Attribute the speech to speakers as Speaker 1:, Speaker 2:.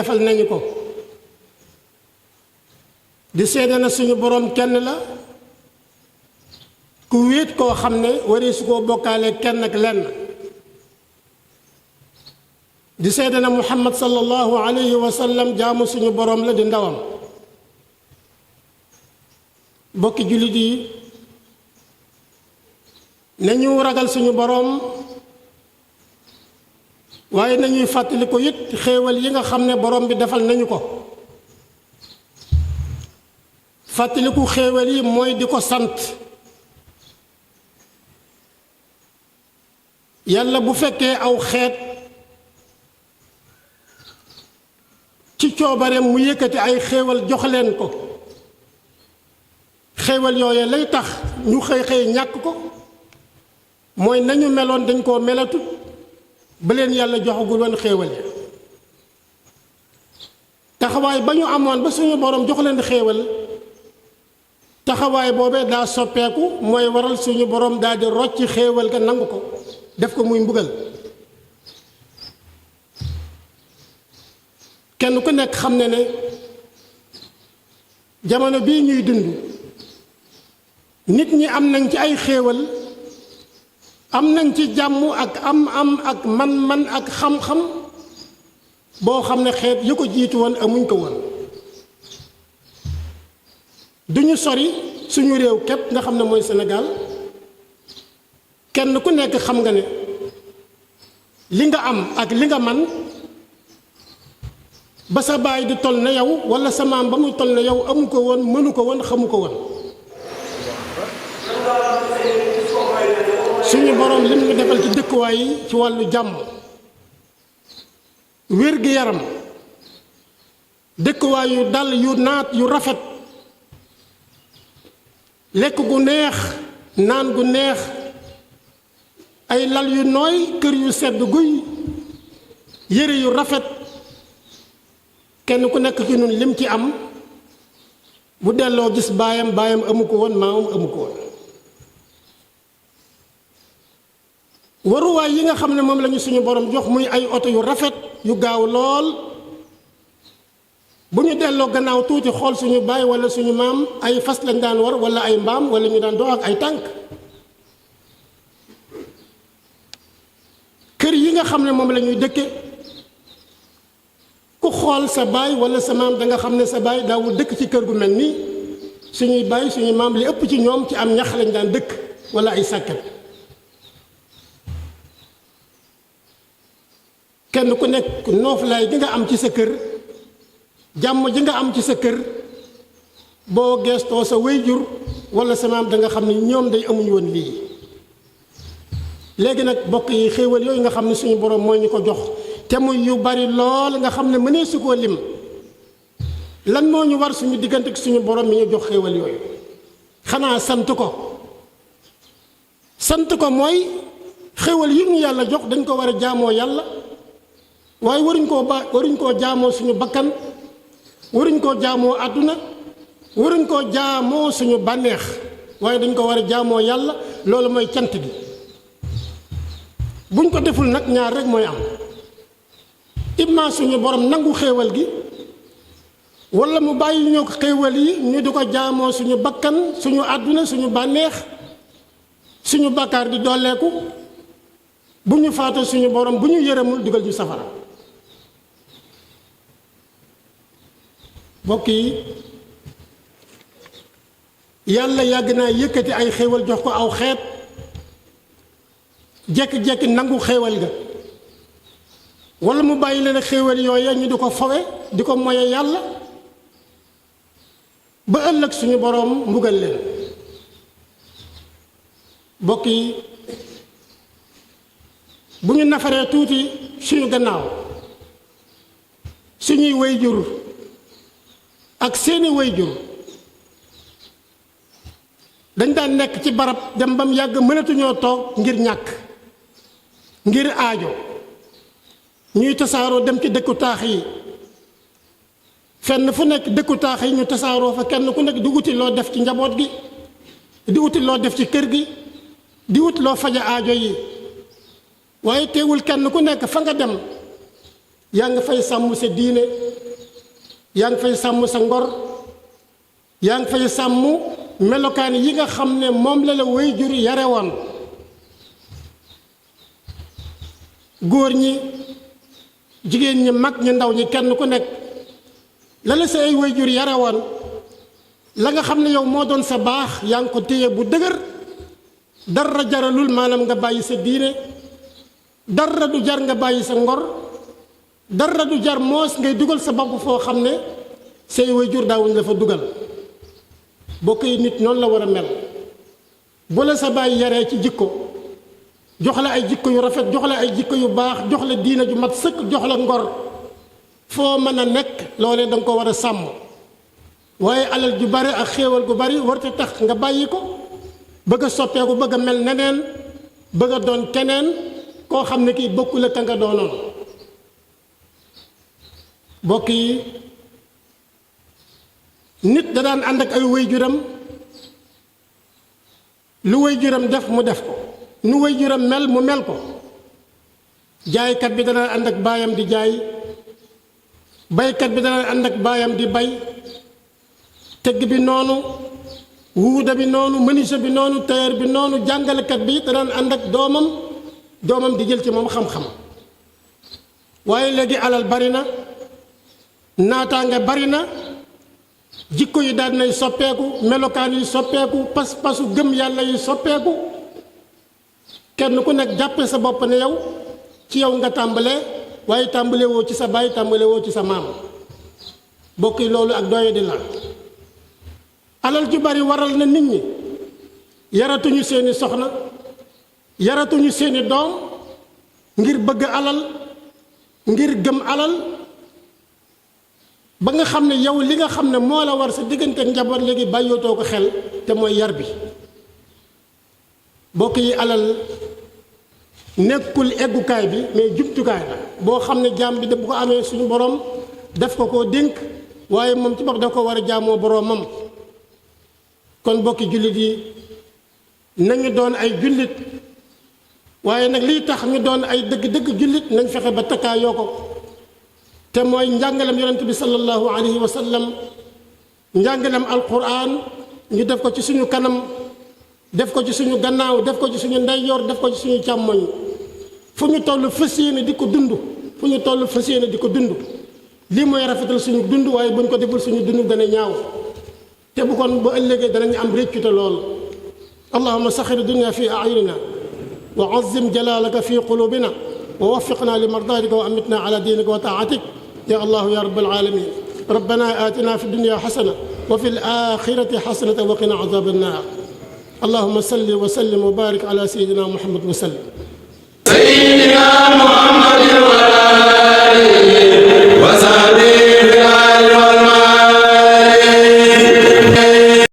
Speaker 1: defal nañu ko di seede na suñu boroom kenn la ku wéet koo xam ne waree su koo bokkaale kenn ak lenn di seede na muhammad sallallahu alayhi wa sallam jaamu suñu boroom la di ndawam bokki jullit yi nañu ragal suñu boroom waaye nañuy fàttali ko it xéewal yi nga xam ne boroom bi defal nañu ko fàttaliku xéewal yi mooy di ko sant yàlla bu fekkee aw xeet ci coobareem mu yëkkati ay xéewal jox leen ko xéewal yooye lay tax ñu xëy ñàkk ko mooy nañu meloon dañ koo melatut ba leen yàlla joxagul woon xéewal ya taxawaay ba ñu amoon ba suñu boroom jox leen xéewal taxawaay boobee daa soppeeku mooy waral suñu boroom daal di rocc xéewal ga nangu ko def ko muy mbugal kenn ku nekk xam ne ne jamono bii ñuy dund nit ñi am nañ ci ay xéewal am nañ ci jàmm ak am ak man ak xam-xam boo xam ne xeet yu ko jiitu woon amuñ ko woon duñu sori suñu réew képp nga xam ne mooy Sénégal kenn ku nekk xam nga ne li nga am ak li nga man ba sa baay di toll na yow walla sa maam ba muy toll na yow amu ko woon mënu ko woon xamu ko woon suñu boroom lim ñu defal ci dëkkuwaay yi ci wàllu jàmm wér-gi-yaram dëkkuwaay yu dal yu naat yu rafet lekk gu neex naan gu neex ay lal yu nooy kër yu sedd guy yére yu rafet kenn ku nekk ci ñun lim ci am bu delloo gis baayam amu ko woon maamam amu ko woon waruwaay yi nga xam ne moom lañu suñu borom jox muy ay oto yu rafet yu gaaw lool bu ñu delloo gannaaw tuuti xool suñu baay walla suñu maam ay fas lañ daan war walla ay mbaam walla ñu daan dox ak ay tànk kër yi nga xam ne moom la ñuy dëkke ku xool sa baay walla sa maam da nga xam ne sa baay daawul dëkk ci kër gu mel nii suñuy baay suñuy maam li ëpp ci ñoom ci am ñax lañ daan dëkk walla ay sàkket kenn ku nekk nooflaay gi nga am ci sa kër jàmm ji nga am ci sa kër boo geestoo sa wéyjur walla sa maam da nga xam ne ñoom day amuñu woon lii léegi nag bokk yi xéewal yooyu nga xam ne suñu boroom mooy ñu ko jox te muy yu bari lool nga xam ne mënee su koo lim lan moo ñu war suñu diggante ak suñu boroom mi ñu jox xéewal yooyu xanaa sant ko mooy xéewal yi ñu yàlla jox dañ ko war a jaamoo yàlla waaye waruñ koo jaamoo suñu bakkan waruñ koo jaamoo àdduna waruñ koo jaamoo suñu bànneex waaye dañ ko war a jaamoo yàlla loolu mooy cant gi buñ ko deful nag ñaar rek mooy am imma suñu borom nangu xéewal gi walla mu bàyyi ñu ko xéewal yi ñu di ko jaamoo suñu bakkan suñu àdduna suñu bànneex suñu bakkaar di dolleeku bu ñu faatoo suñu borom bu ñu yërëmul digal ñu safara mbokk yi yàlla yàgg naa yëkkati ay xéewal jox ko aw xeet jekki-jekki nangu xéewal ga walla mu bàyyi leen xéewal yooya ñu di ko fawe di ko moye yàlla ba ëllëg suñu boroom mbugal leen mbokk yi bu ñu nafaree tuuti suñu gannaaw suñuy wayjur ak seeni wayjur dañ daan nekk ci barab dem ba mu yàgg mënatuñoo toog ngir ñàkk ngir aajo ñuy tasaaroo dem ci dëkku taax yi fenn fu nekk dëkku taax yi ñu tasaaroo fa kenn ku nekk di wuti loo def ci njaboot gi di wuti loo def ci kër gi di wuti loo faja aajo yi waaye teewul kenn ku nekk fa nga dem yaa ngi fay sàmm sa diine yaa ngi fay sàmm sa ngor yaa ngi fay sàmm melokaan yi nga xam ne moom la la waajur yare woon góor ñi jigéen ñi mag ñi ndaw ñi kenn ku nekk la la sa ay waajur yare woon la nga xam ne yow moo doon sa baax yaa ngi ko téye bu dëgër dara jaralul maanaam nga bàyyi sa diine dara du jar nga bàyyi sa ngor dara du jar moos ngay dugal sa bopp foo xam ne say waajur daawuñ la fa dugal bokk yi nit noonu la war a mel bu la sa bàyyi yaree ci jikko jox la ay jikko yu rafet jox la ay jikko yu baax jox la diina ju mat sëkk jox la ngor foo mën a nekk loolee da nga ko war a sàmm waaye alal ju bari ak xéewal gu bari warta tax nga bàyyi ko bëgg a soppeeku bëgg a mel neneen bëgg a doon keneen koo xam ne kii bokkul la ka nga doonoon bokk yi nit da daan ànd ak ay waajuram lu waajuram def mu def ko nu waajuram mel mu mel ko jaaykat bi dana ànd ak baayam di jaay baykat bi dana ànd ak baayam di bay tëgg bi noonu wuuda bi noonu menuisier bi noonu tailleur bi noonu jàngalekat bi dana ànd ak doomam di jël ci moom xam-xam waaye léegi alal bari na naataange bari na jikko yi daal nay soppeeku melokaan yi soppeeku pas-pasu gëm yàlla yi soppeeku kenn ku nekk jàppe sa bopp ne yow ci yow nga tàmbalee waaye tàmbale woo ci sa baay tàmbale woo ci sa maam bokk yi loolu ak doye di la alal ju bari waral na nit ñi yaratuñu seeni soxna yaratuñu seeni doom ngir bëgg alal ngir gëm alal ba nga xam ne yow li nga xam ne moo la war sa diggante ak njaboot léegi bàyyootoo ko xel te mooy yar bi bokk yi alal nekkul eggukaay bi mais jumtukaay la boo xam ne jaam bi da bu ko amee suñu borom def ko koo dénk waaye moom ci bopp daf ko war a jaamoo boroomam kon bokki jullit yi nañu doon ay jullit waaye nag liy tax ñu doon ay dëgg-dëgg jullit nañ fexe ba takkaayoo ko te mooy njàngalem yonent bi sallallahu alayhi wa sallam njàngalem alquran ñu def ko ci suñu kanam def ko ci suñu gannaaw def ko ci suñu ndeyjoor def ko ci suñu càmmoñ fu ñu toll fas yéene di ko dund fu ñu toll fas yéene di ko dund lii mooy rafetal suñu dund waaye buñ ko deful suñu dund dana ñaaw te bu kon ba ëllëgee danañu am réccute lool allahuma saxir dunya fi ayunina wa azim jalalaka fi qulubina wa waffiqna li mardaatika wa amitna ala diinika wa taatik ya allahu ya rabbal alamin rabbana atina fi dunya xasana wa fi alaxirati xasanata wa qina azab annar اللهم صل وسلم وبارك على سيدنا محمد وسلم سيدنا محمد